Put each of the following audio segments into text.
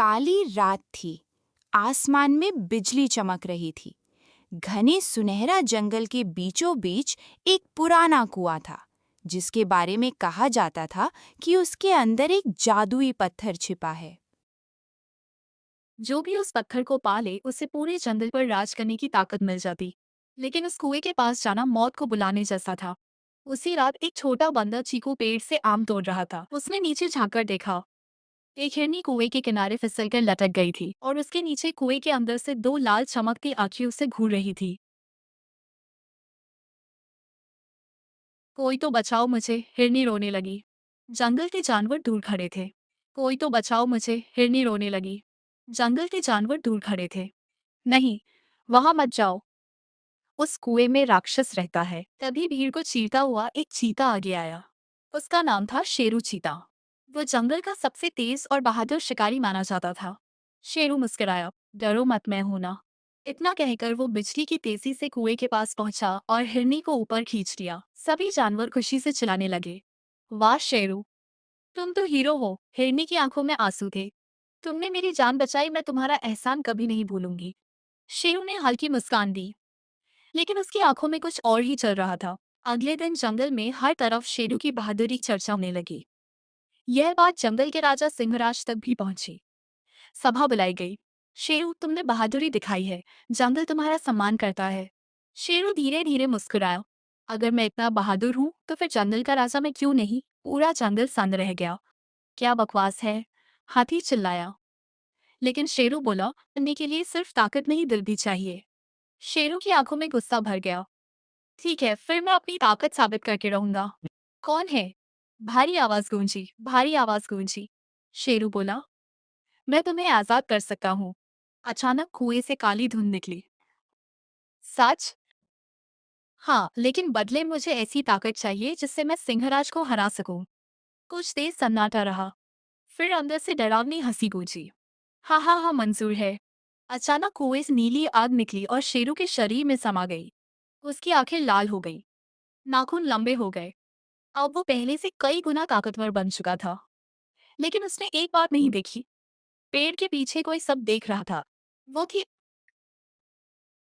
काली रात थी। आसमान में बिजली चमक रही थी। घने सुनहरा जंगल के बीचों बीच एक पुराना कुआं था, जिसके बारे में कहा जाता था कि उसके अंदर एक जादुई पत्थर छिपा है। जो भी उस पत्थर को पा ले उसे पूरे जंगल पर राज करने की ताकत मिल जाती। लेकिन उस कुएं के पास जाना मौत को बुलाने जैसा था। उसी रात एक छोटा बंदर चीकू पेड़ से आम तोड़ रहा था। उसने नीचे झांककर देखा। एक हिरनी कुएं के किनारे फिसलकर लटक गई थी और उसके नीचे कुएं के अंदर से दो लाल चमकती आंखें उसे घूर रही थी। कोई तो बचाओ मुझे, हिरनी रोने लगी। जंगल के जानवर दूर खड़े थे। कोई तो बचाओ मुझे, हिरनी रोने लगी। जंगल के जानवर दूर खड़े थे। नहीं, वहां मत जाओ, उस कुएं में राक्षस रहता है। तभी भीड़ को चीरता हुआ एक चीता आगे आया। उसका नाम था शेरू चीता। वो जंगल का सबसे तेज और बहादुर शिकारी माना जाता था। शेरू मुस्कुराया, डरो मत, मैं हूं ना। इतना कहकर वो बिजली की तेजी से कुएं के पास पहुंचा और हिरनी को ऊपर खींच लिया। सभी जानवर खुशी से चिल्लाने लगे, वाह शेरू, तुम तो हीरो हो। हिरनी की आंखों में आंसू थे। तुमने मेरी जान बचाई, मैं तुम्हारा एहसान कभी नहीं भूलूंगी। शेरू ने हल्की मुस्कान दी, लेकिन उसकी आंखों में कुछ और ही चल रहा था। अगले दिन जंगल में हर तरफ शेरू की बहादुरी चर्चा होने लगी। यह बात जंगल के राजा सिंहराज तक भी पहुंची। सभा बुलाई गई। शेरू, तुमने बहादुरी दिखाई है, जंगल तुम्हारा सम्मान करता है। शेरू धीरे धीरे मुस्कुराया, अगर मैं इतना बहादुर हूं तो फिर जंगल का राजा मैं क्यों नहीं। पूरा जंगल सन्न रह गया। क्या बकवास है, हाथी चिल्लाया। लेकिन शेरू बोला, बनने के लिए सिर्फ ताकत नहीं, दिल भी चाहिए। शेरू की आंखों में गुस्सा भर गया। ठीक है, फिर मैं अपनी ताकत साबित करके रहूंगा। कौन है? भारी आवाज गूंजी, भारी आवाज गूंजी। शेरू बोला, मैं तुम्हें आजाद कर सकता हूँ। अचानक कुएं से काली धुंध निकली। सच? हाँ, लेकिन बदले मुझे ऐसी ताकत चाहिए जिससे मैं सिंहराज को हरा सकूं। कुछ देर सन्नाटा रहा। फिर अंदर से डरावनी हंसी गूंजी। हाँ हाँ हाँ, मंजूर है। अचानक कुएं से नीली आग निकली और शेरू के शरीर में समा गई। उसकी आंखें लाल हो गई, नाखून लंबे हो गए। अब वो पहले से कई गुना ताकतवर बन चुका था। लेकिन उसने एक बात नहीं देखी। पेड़ के पीछे कोई सब देख रहा था। वो थी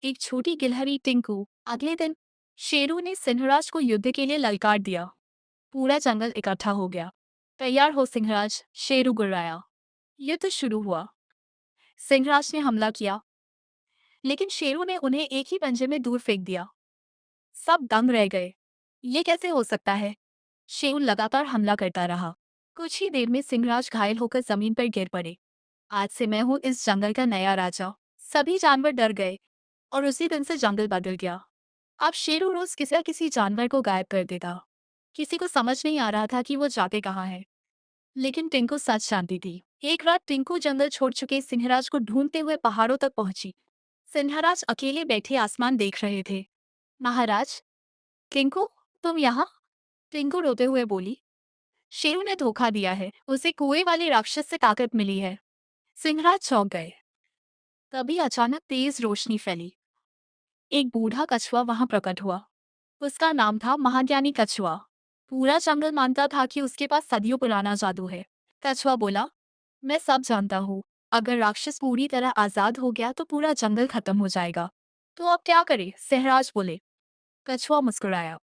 एक छोटी गिलहरी टिंकू। अगले दिन शेरू ने सिंहराज को युद्ध के लिए ललकार दिया। पूरा जंगल इकट्ठा हो गया। तैयार हो सिंहराज, शेरू गुर्राया। युद्ध शुरू हुआ। सिंहराज ने हमला किया, लेकिन शेरू ने उन्हें एक ही पंजे में दूर फेंक दिया। सब दंग रह गए। ये कैसे हो सकता है? शेरू लगातार हमला करता रहा। कुछ ही देर में सिंहराज घायल होकर जमीन पर गिर पड़े। आज से मैं हूँ इस जंगल का नया राजा। सभी जानवर डर गए और उसी दिन से जंगल बदल गया। अब शेरू रोज किसी न किसी जानवर को गायब कर देता। किसी को समझ नहीं आ रहा था कि वो जाते कहाँ है। लेकिन टिंकू सच जानती थी। एक रात टिंकू जंगल छोड़ चुके सिंहराज को ढूंढते हुए पहाड़ों तक पहुंची। सिंहराज अकेले बैठे आसमान देख रहे थे। महाराज, टिंकू, तुम यहाँ? टिंकू रोते हुए बोली, शेरू ने धोखा दिया है, उसे कुएं वाले राक्षस से ताकत मिली है। सिंहराज चौंक गए। तभी अचानक तेज रोशनी फैली। एक बूढ़ा कछुआ वहां प्रकट हुआ। उसका नाम था महाज्ञानी कछुआ। पूरा जंगल मानता था कि उसके पास सदियों पुराना जादू है। कछुआ बोला, मैं सब जानता हूँ। अगर राक्षस पूरी तरह आजाद हो गया तो पूरा जंगल खत्म हो जाएगा। तो अब क्या करें? सहराज बोले। कछुआ मुस्कुराया,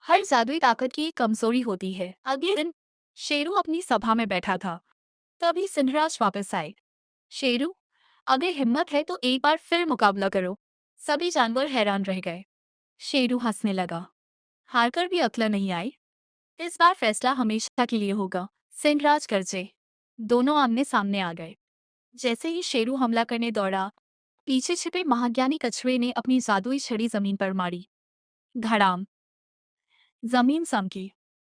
हर जादुई ताकत की एक कमजोरी होती है। अगले दिन शेरू अपनी सभा में बैठा था। तभी सिंहराज वापस आए। शेरू, अगर हिम्मत है तो एक बार फिर मुकाबला करो। सभी जानवर हैरान रह गए। शेरू हंसने लगा, हारकर भी अक्ल नहीं आई। इस बार फैसला हमेशा के लिए होगा। सिंहराज गरजे। दोनों आमने सामने आ गए। जैसे ही शेरू हमला करने दौड़ा, पीछे छिपे महाज्ञानी कछुए ने अपनी जादुई छड़ी जमीन पर मारी। धड़ाम। जमीन समकी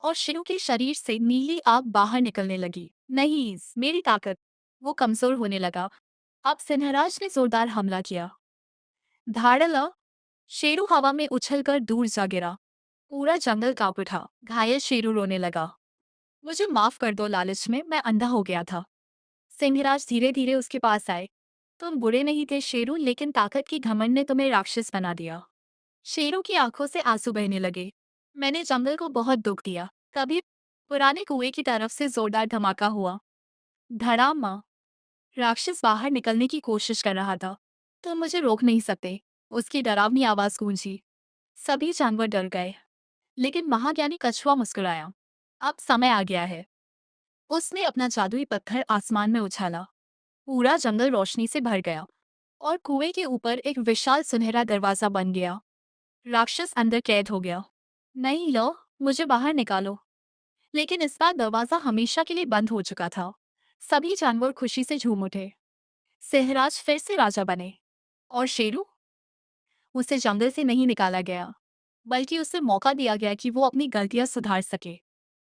और शेरू के शरीर से नीली आग बाहर निकलने लगी। नहीं, मेरी ताकत। वो कमजोर होने लगा। अब सिंहराज ने जोरदार हमला किया। धाड़ला। शेरू हवा में उछलकर दूर जा गिरा। पूरा जंगल कांप उठा। घायल शेरू रोने लगा, मुझे माफ कर दो, लालच में मैं अंधा हो गया था। सिंहराज धीरे धीरे उसके पास आए। तुम बुरे नहीं थे शेरू, लेकिन ताकत की घमंड ने तुम्हें राक्षस बना दिया। शेरू की आंखों से आंसू बहने लगे। मैंने जंगल को बहुत दुख दिया। तभी पुराने कुएं की तरफ से जोरदार धमाका हुआ। धड़ाम। राक्षस बाहर निकलने की कोशिश कर रहा था। तुम मुझे रोक नहीं सकते, उसकी डरावनी आवाज गूंजी। सभी जानवर डर गए, लेकिन महाज्ञानी कछुआ मुस्कुराया। अब समय आ गया है। उसने अपना जादुई पत्थर आसमान में उछाला। पूरा जंगल रोशनी से भर गया और कुएं के ऊपर एक विशाल सुनहरा दरवाजा बन गया। राक्षस अंदर कैद हो गया। नहीं लो, मुझे बाहर निकालो। लेकिन इस बार दरवाजा हमेशा के लिए बंद हो चुका था। सभी जानवर खुशी से झूम उठे। सहराज फिर से राजा बने। और शेरू, उसे जंगल से नहीं निकाला गया, बल्कि उसे मौका दिया गया कि वो अपनी गलतियां सुधार सके।